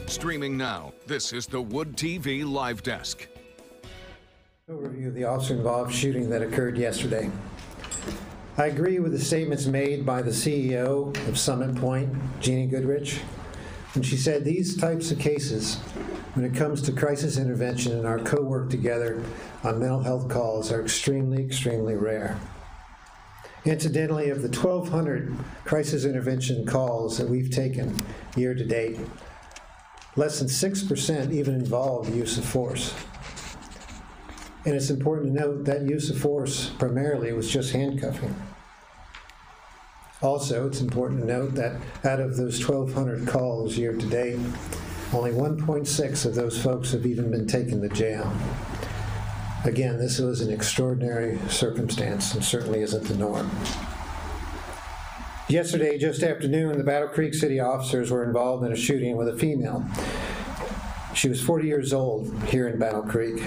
Streaming now, this is the Wood TV Live Desk. Overview of the officer-involved shooting that occurred yesterday. I agree with the statements made by the CEO of Summit Point, Jeannie Goodrich, when she said these types of cases, when it comes to crisis intervention and our co-work together on mental health calls, are extremely, extremely rare. Incidentally, of the 1,200 crisis intervention calls that we've taken year to date, less than 6% even involve use of force. And it's important to note that use of force primarily was just handcuffing. Also, it's important to note that out of those 1,200 calls year to date, only 1.6 of those folks have even been taken to jail. Again, this was an extraordinary circumstance and certainly isn't the norm. Yesterday, just after noon, the Battle Creek City officers were involved in a shooting with a female. She was 40 years old here in Battle Creek.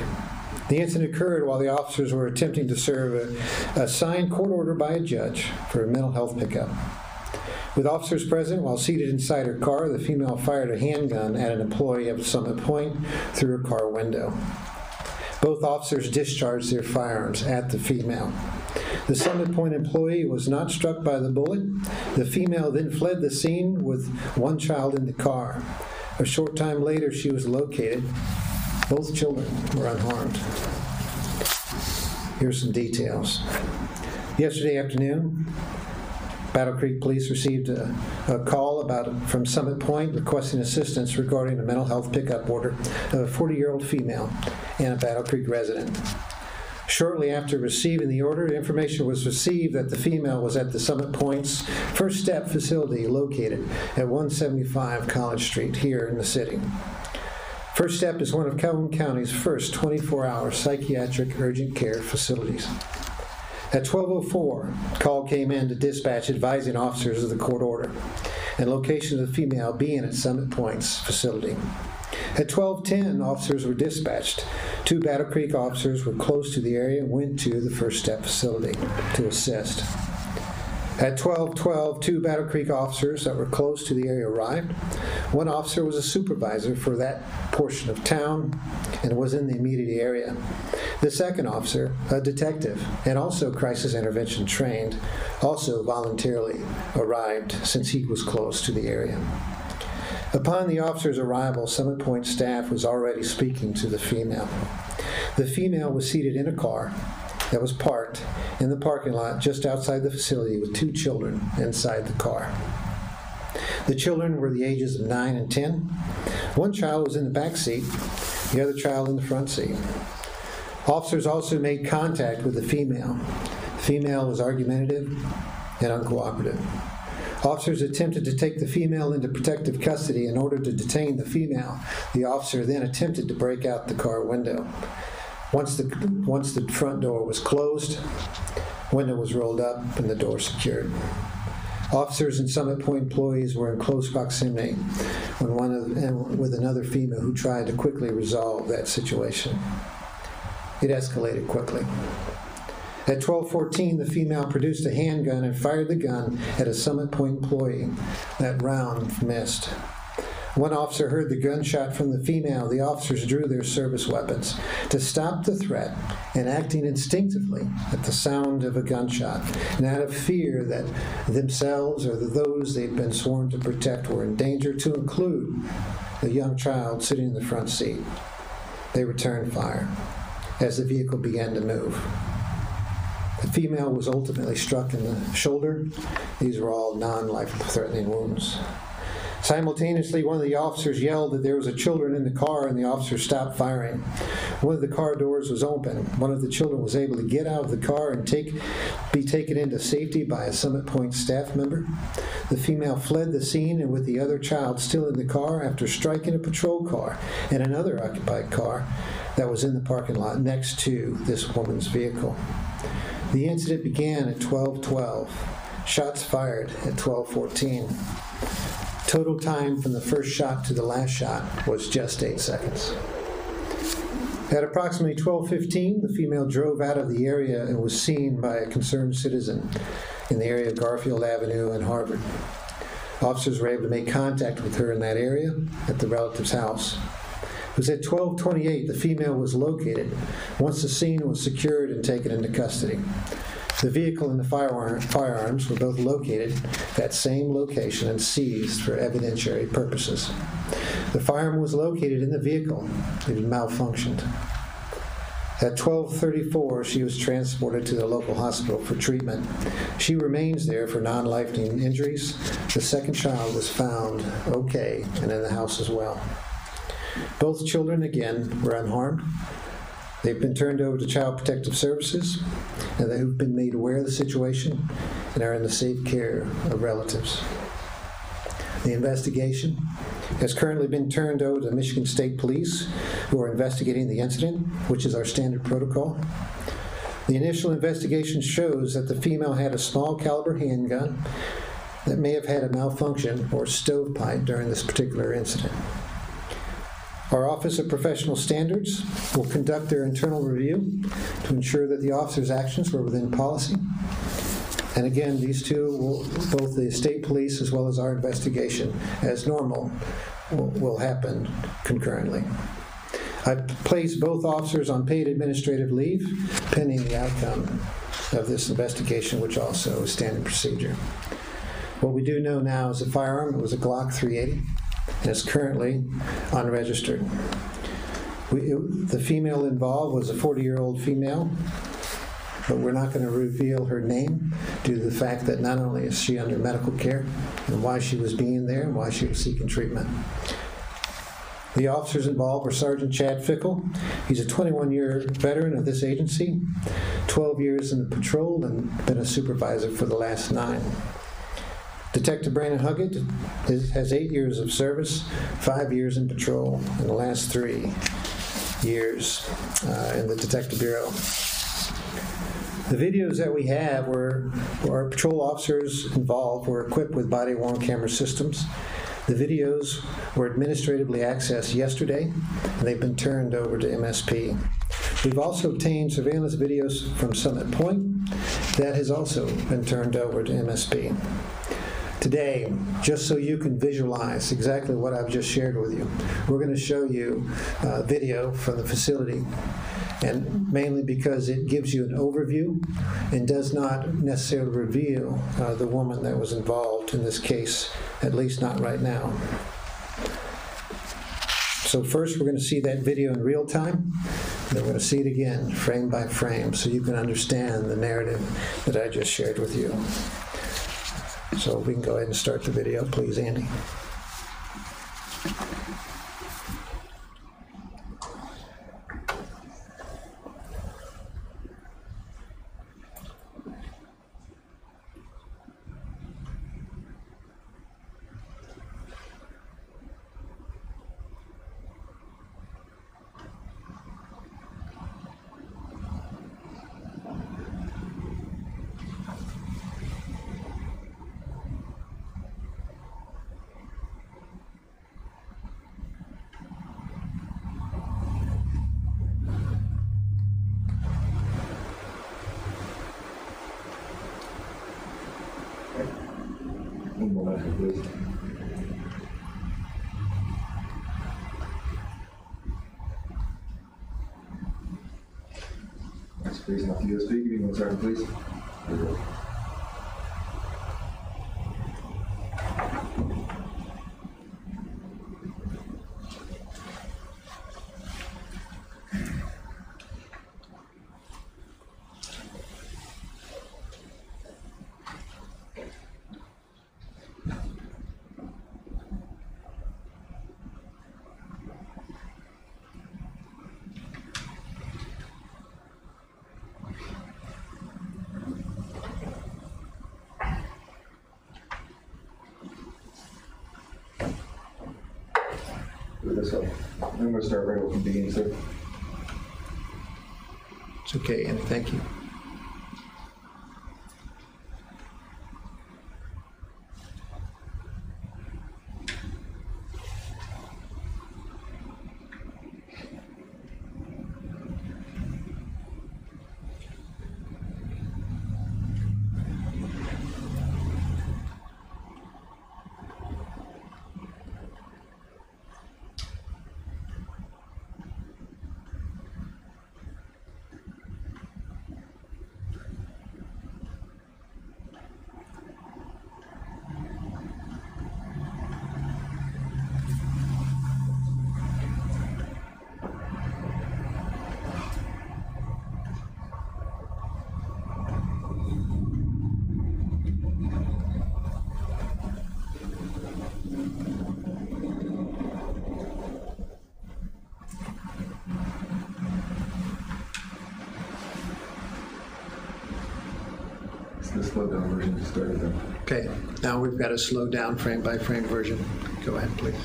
The incident occurred while the officers were attempting to serve a signed court order by a judge for a mental health pickup. With officers present, while seated inside her car, the female fired a handgun at an employee of Summit Point through her car window. Both officers discharged their firearms at the female. The Summit Point employee was not struck by the bullet. The female then fled the scene with one child in the car. A short time later, she was located. Both children were unharmed. Here's some details. Yesterday afternoon, Battle Creek Police received a call from Summit Point requesting assistance regarding a mental health pickup order of a 40-year-old female and a Battle Creek resident. Shortly after receiving the order, information was received that the female was at the Summit Point's First Step facility located at 175 College Street here in the city. First Step is one of Calhoun County's first 24-hour psychiatric urgent care facilities. At 12:04, a call came in to dispatch advising officers of the court order and location of the female being at Summit Point's facility. At 12:10, officers were dispatched. Two Battle Creek officers were close to the area and went to the First Step facility to assist. At 12:12, two Battle Creek officers that were close to the area arrived. One officer was a supervisor for that portion of town and was in the immediate area. The second officer, a detective and also crisis intervention trained, also voluntarily arrived since he was close to the area. Upon the officer's arrival, Summit Point staff was already speaking to the female. The female was seated in a car that was parked in the parking lot just outside the facility with two children inside the car. The children were the ages of 9 and 10. One child was in the back seat, the other child in the front seat. Officers also made contact with the female. The female was argumentative and uncooperative. Officers attempted to take the female into protective custody in order to detain the female. The officer then attempted to break out the car window. Once the front door was closed, window was rolled up and the door secured. Officers and Summit Point employees were in close proximity with another female who tried to quickly resolve that situation. It escalated quickly. At 12:14, the female produced a handgun and fired the gun at a Summit Point employee. That round missed. One officer heard the gunshot from the female. The officers drew their service weapons to stop the threat and acting instinctively at the sound of a gunshot and out of fear that themselves or those they'd been sworn to protect were in danger, to include the young child sitting in the front seat. They returned fire as the vehicle began to move. The female was ultimately struck in the shoulder. These were all non-life-threatening wounds. Simultaneously, one of the officers yelled that there was children in the car, and the officer stopped firing. One of the car doors was open. One of the children was able to get out of the car and be taken into safety by a Summit Point staff member. The female fled the scene, and with the other child still in the car, after striking a patrol car and another occupied car that was in the parking lot next to this woman's vehicle. The incident began at 12:12. Shots fired at 12:14. Total time from the first shot to the last shot was just 8 seconds. At approximately 12:15, the female drove out of the area and was seen by a concerned citizen in the area of Garfield Avenue and Harvard. Officers were able to make contact with her in that area at the relative's house. It was at 12:28 the female was located once the scene was secured and taken into custody. The vehicle and the firearms were both located at that same location and seized for evidentiary purposes. The firearm was located in the vehicle. It had malfunctioned. At 12:34, she was transported to the local hospital for treatment. She remains there for non-life-threatening injuries. The second child was found okay and in the house as well. Both children, again, were unharmed. They've been turned over to Child Protective Services, and they've been made aware of the situation and are in the safe care of relatives. The investigation has currently been turned over to Michigan State Police, who are investigating the incident, which is our standard protocol. The initial investigation shows that the female had a small caliber handgun that may have had a malfunction or stovepipe during this particular incident. Our Office of Professional Standards will conduct their internal review to ensure that the officer's actions were within policy. And again, these two, both the state police as well as our investigation, as normal, will happen concurrently. I've placed both officers on paid administrative leave pending the outcome of this investigation, which also is standard procedure. What we do know now is the firearm, it was a Glock 380, and it's currently unregistered. The female involved was a 40-year-old female, but we're not going to reveal her name due to the fact that not only is she under medical care and why she was being there and why she was seeking treatment. The officers involved were Sergeant Chad Fickle. He's a 21-year veteran of this agency, 12 years in the patrol, and been a supervisor for the last 9. Detective Brandon Huggett has 8 years of service, 5 years in patrol, and the last 3 years in the Detective Bureau. The videos that we have were our patrol officers involved were equipped with body-worn camera systems. The videos were administratively accessed yesterday, and they've been turned over to MSP. We've also obtained surveillance videos from Summit Point. That has also been turned over to MSP. Today, just so you can visualize exactly what I've just shared with you, we're going to show you video from the facility, and mainly because it gives you an overview and does not necessarily reveal the woman that was involved in this case, at least not right now. So first we're going to see that video in real time, then we're going to see it again, frame by frame, so you can understand the narrative that I just shared with you. So we can go ahead and start the video, please, Andy. Please. That's please off the USB. Give me 1 second, please. This up. I'm going to start right from the beginning, sir. It's okay, Andy. Thank you. The slowed down version just started then. Okay, now we've got a slowed down frame by frame version. Go ahead, please.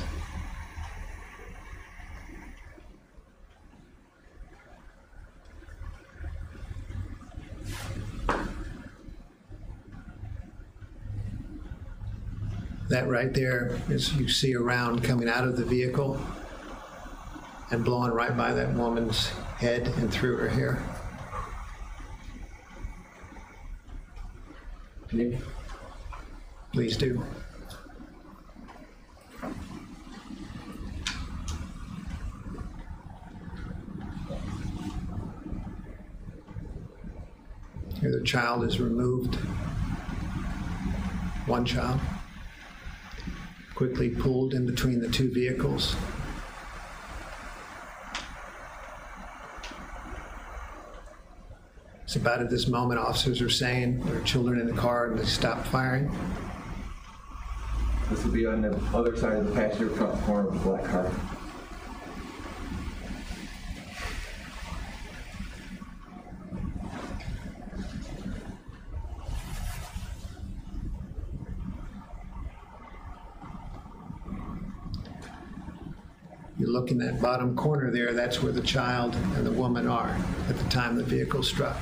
That right there is, you see a round coming out of the vehicle and blowing right by that woman's head and through her hair. Please do. Here the child is removed. One child. Quickly pulled in between the two vehicles. It's about at this moment officers are saying there are children in the car and they stop firing. This will be on the other side of the passenger front corner of the black car. You look in that bottom corner there, that's where the child and the woman are at the time the vehicle struck.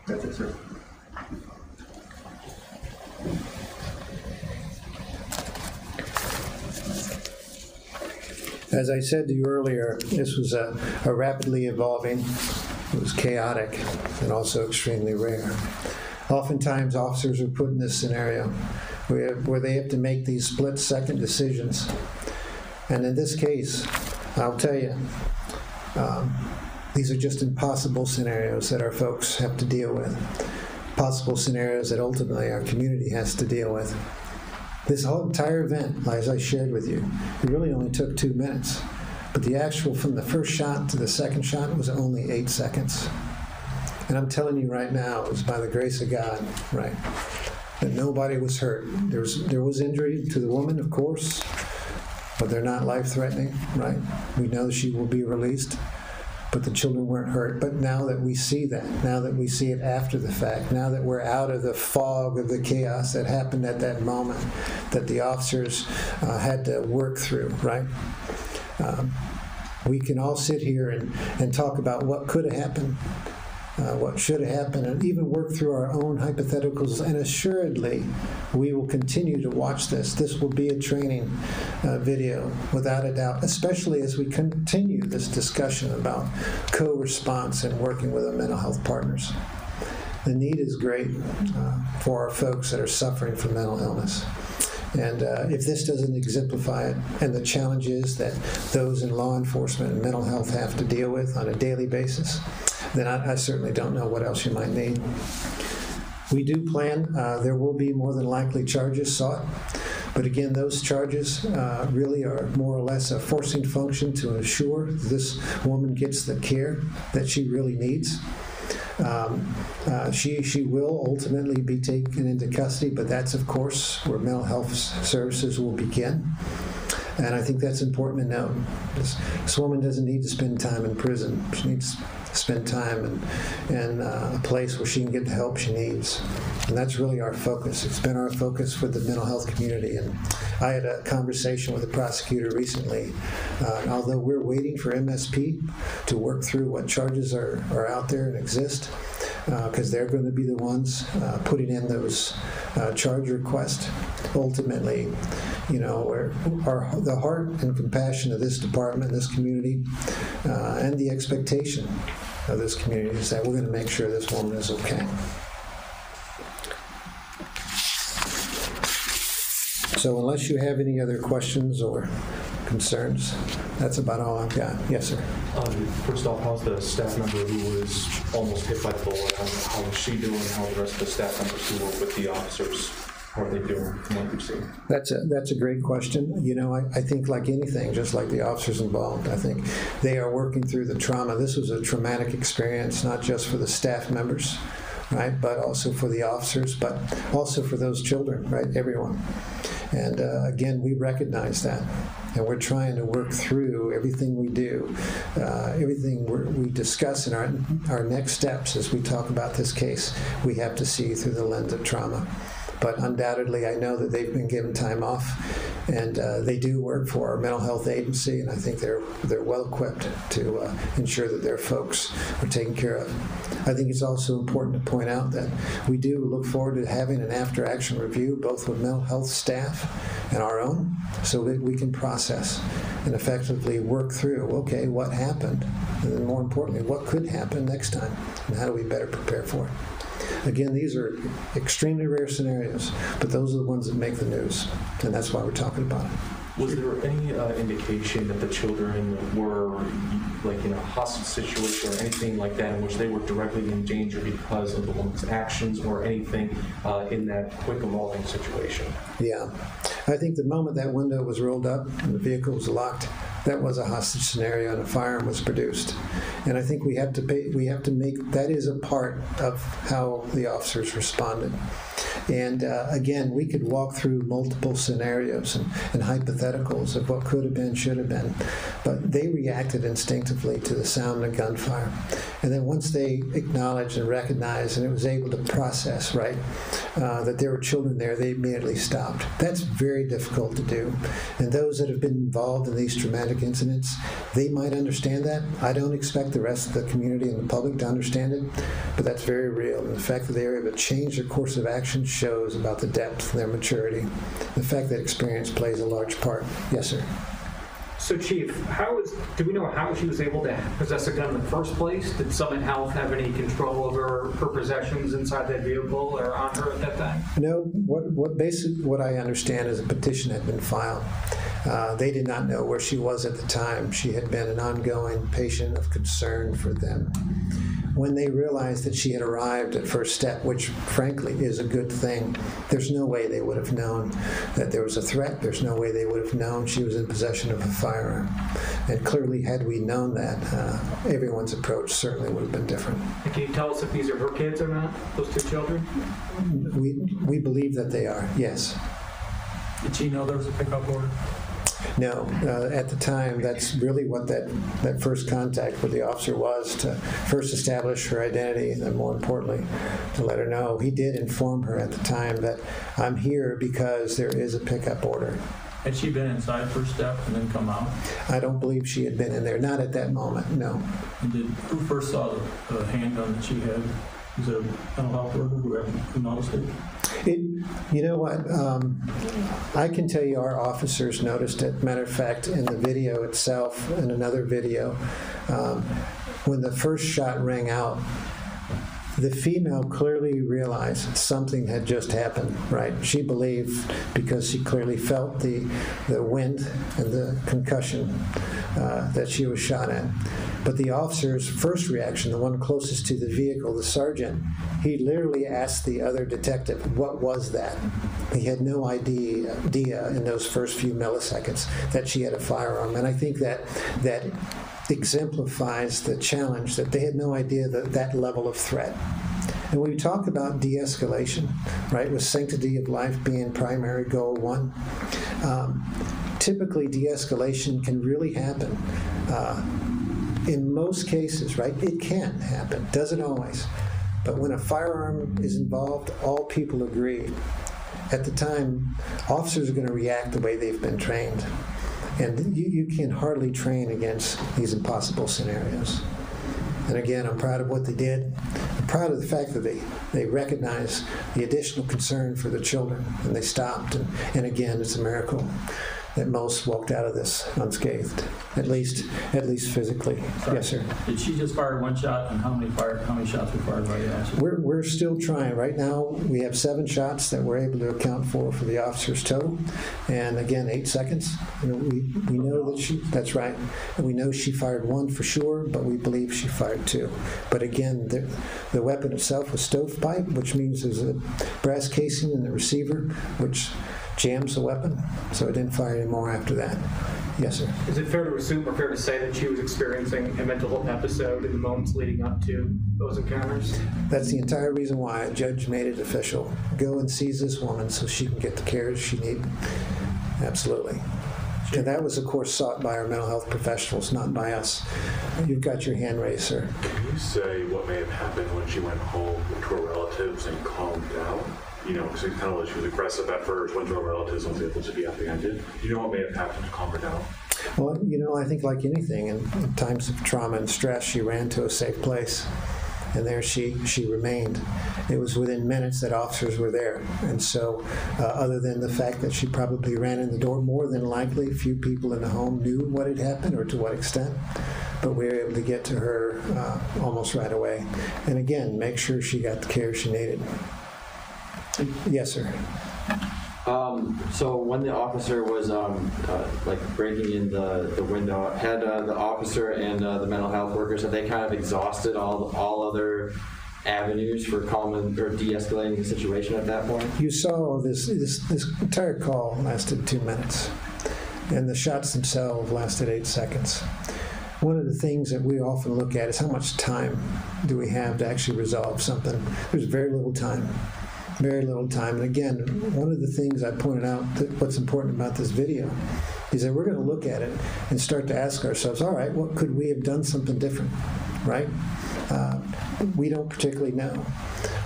That's it, sir. As I said to you earlier, this was a rapidly evolving, it was chaotic, and also extremely rare. Oftentimes, officers are put in this scenario where they have to make these split-second decisions. And in this case, I'll tell you, these are just impossible scenarios that our folks have to deal with. Possible scenarios that ultimately our community has to deal with. This whole entire event, as I shared with you, it really only took 2 minutes. But the actual, from the first shot to the second shot, was only 8 seconds. And I'm telling you right now, it was by the grace of God, right, that nobody was hurt. There was injury to the woman, of course, but they're not life-threatening, right? We know she will be released, but the children weren't hurt. But now that we see that, now that we see it after the fact, now that we're out of the fog of the chaos that happened at that moment, that the officers had to work through, right? We can all sit here and talk about what could have happened, what should have happened, and even work through our own hypotheticals, and assuredly we will continue to watch this. This will be a training video, without a doubt, especially as we continue this discussion about co-response and working with our mental health partners. The need is great for our folks that are suffering from mental illness. And if this doesn't exemplify it, and the challenges that those in law enforcement and mental health have to deal with on a daily basis, then I certainly don't know what else you might need. We do plan, there will be more than likely charges sought, but again, those charges really are more or less a forcing function to ensure this woman gets the care that she really needs. She will ultimately be taken into custody, but that's, of course, where mental health services will begin. And I think that's important to note. This woman doesn't need to spend time in prison. She needs to spend time in a place where she can get the help she needs. And that's really our focus. It's been our focus for the mental health community. And I had a conversation with a prosecutor recently. Although we're waiting for MSP to work through what charges are out there and exist, because they're going to be the ones putting in those charge requests. Ultimately, you know, the heart and compassion of this department, this community, and the expectation of this community is that we're going to make sure this woman is okay. So unless you have any other questions or concerns, that's about all I've got. Yes, sir. First off, how's the staff member who was almost hit by the bullet? How is she doing? How are the rest of the staff members who work with the officers? How are they doing from what you've seen? That's a great question. You know, I think like anything, just like the officers involved, I think they are working through the trauma. This was a traumatic experience, not just for the staff members, right, but also for the officers, but also for those children, right, everyone. And again, we recognize that. And we're trying to work through everything we do, everything we discuss in our next steps as we talk about this case, we have to see through the lens of trauma. But undoubtedly, I know that they've been given time off, and they do work for our mental health agency, and I think they're well equipped to ensure that their folks are taken care of. I think it's also important to point out that we do look forward to having an after-action review, both with mental health staff and our own, so that we can process and effectively work through, okay, what happened, and then more importantly, what could happen next time, and how do we better prepare for it. Again, these are extremely rare scenarios, but those are the ones that make the news, and that's why we're talking about it. Was there any indication that the children were like in a hostage situation or anything like that in which they were directly in danger because of the woman's actions or anything in that quick evolving situation? Yeah. I think the moment that window was rolled up and the vehicle was locked, that was a hostage scenario and a firearm was produced. And I think we have to make, that is a part of how the officers responded. And again, we could walk through multiple scenarios and hypotheticals of what could have been, should have been, but they reacted instinctively to the sound of gunfire. And then once they acknowledged and recognized and it was able to process, right, that there were children there, they immediately stopped. That's very difficult to do. And those that have been involved in these traumatic incidents, they might understand that. I don't expect the rest of the community and the public to understand it, but that's very real. And the fact that they were able to change their course of action shows about the depth of their maturity. The fact that experience plays a large part. Yes, sir. So, Chief, do we know how she was able to possess a gun in the first place? Did Summit Health have any control over her possessions inside that vehicle or on her at that time? No. What I understand is a petition had been filed. They did not know where she was at the time. She had been an ongoing patient of concern for them. When they realized that she had arrived at First Step, which frankly is a good thing, there's no way they would have known that there was a threat. There's no way they would have known she was in possession of a firearm. And clearly, had we known that, everyone's approach certainly would have been different. And can you tell us if these are her kids or not, those two children? We believe that they are, yes. Did she know there was a pickup order? No, at the time, that's really what that first contact with the officer was, to first establish her identity, and then more importantly, to let her know. He did inform her at the time that I'm here because there is a pickup order. Had she been inside First Step and then come out? I don't believe she had been in there, not at that moment, no. And who first saw the handgun that she had? Was it a mental health worker who noticed it? You know what? I can tell you our officers noticed it. Matter of fact, in the video itself, in another video, when the first shot rang out, the female clearly realized something had just happened, right? She believed, because she clearly felt the wind and the concussion, that she was shot at. But the officer's first reaction, the one closest to the vehicle, the sergeant, he literally asked the other detective, what was that? He had no idea in those first few milliseconds that she had a firearm. And I think that exemplifies the challenge, that they had no idea that level of threat. And when we talk about de-escalation, right, with sanctity of life being primary goal one, typically de-escalation can really happen. In most cases, right, it can happen, doesn't always. But when a firearm is involved, all people agree. At the time, officers are going to react the way they've been trained. And you can hardly train against these impossible scenarios. And again, I'm proud of what they did. I'm proud of the fact that they recognized the additional concern for the children, and they stopped. And again, it's a miracle that most walked out of this unscathed, at least physically. Sorry. Yes, sir. Did she just fire one shot, and how many shots were fired by the officer? We're still trying. Right now, we have 7 shots that we're able to account for the officer's total, and again, 8 seconds. We know that that's right, and we know she fired 1 for sure, but we believe she fired 2. But again, the weapon itself was stovepipe, which means there's a brass casing in the receiver, which jams the weapon, so it didn't fire anymore after that. Yes, sir. Is it fair to assume or fair to say that she was experiencing a mental health episode in the moments leading up to those encounters? That's the entire reason why a judge made it official. Go and seize this woman so she can get the care she needs. Absolutely. And that was, of course, sought by our mental health professionals, not by us. You've got your hand raised, sir. Can you say what may have happened when she went home to her relatives and calmed down? You know, because it kind of like she was aggressive at first, went to her relatives, and was able to be apprehended. Do you know what may have happened to calm her down? Well, I think like anything, in times of trauma and stress, she ran to a safe place. And there she remained. It was within minutes that officers were there. And so, other than the fact that she probably ran in the door, more than likely, few people in the home knew what had happened or to what extent. But we were able to get to her almost right away. And again, make sure she got the care she needed. Yes, sir. So when the officer was like breaking in the window, had the officer and the mental health workers, had they kind of exhausted all other avenues for calming or de-escalating the situation at that point? You saw this entire call lasted 2 minutes, and the shots themselves lasted 8 seconds. One of the things that we often look at is how much time do we have to actually resolve something. There's very little time. Very little time. And again, one of the things I pointed out that what's important about this video is that we're going to look at it and start to ask ourselves, all right, what could we have done something different, right? We don't particularly know.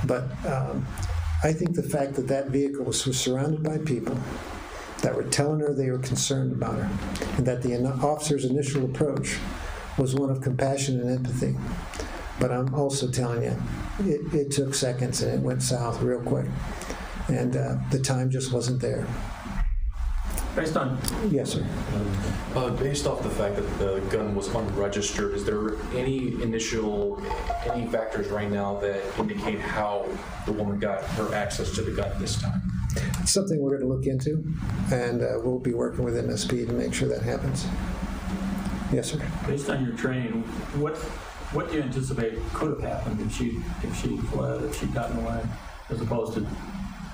But I think the fact that that vehicle was surrounded by people that were telling her they were concerned about her, and that the officer's initial approach was one of compassion and empathy. But I'm also telling you, it took seconds and it went south real quick. And the time just wasn't there. Based on... Yes, sir. Based off the fact that the gun was unregistered, is there any factors right now that indicate how the woman got her access to the gun this time? It's something we're going to look into, and we'll be working with MSP to make sure that happens. Yes, sir. Based on your training, what do you anticipate could have happened if she fled, if she'd gotten away, as opposed to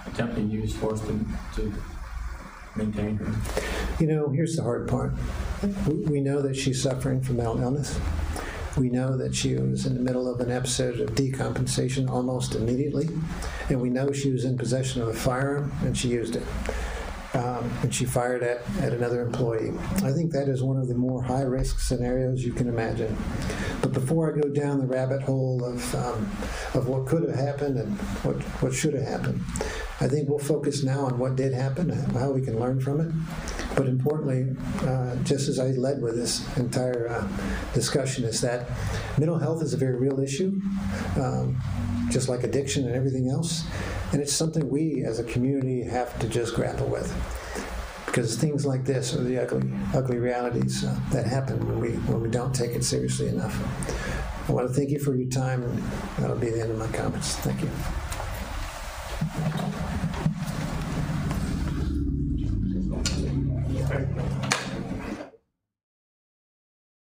attempting to use force to maintain her? Here's the hard part. We know that she's suffering from mental illness. We know that she was in the middle of an episode of decompensation almost immediately. And we know she was in possession of a firearm, and she used it. And she fired at another employee. I think that is one of the more high-risk scenarios you can imagine. But before I go down the rabbit hole of what could have happened and what should have happened, I think we'll focus now on what did happen and how we can learn from it. But importantly, just as I led with this entire discussion, is that mental health is a very real issue, just like addiction and everything else. And it's something we as a community have to just grapple with. Because things like this are the ugly realities that happen when we don't take it seriously enough. I want to thank you for your time, and that'll be the end of my comments. Thank you.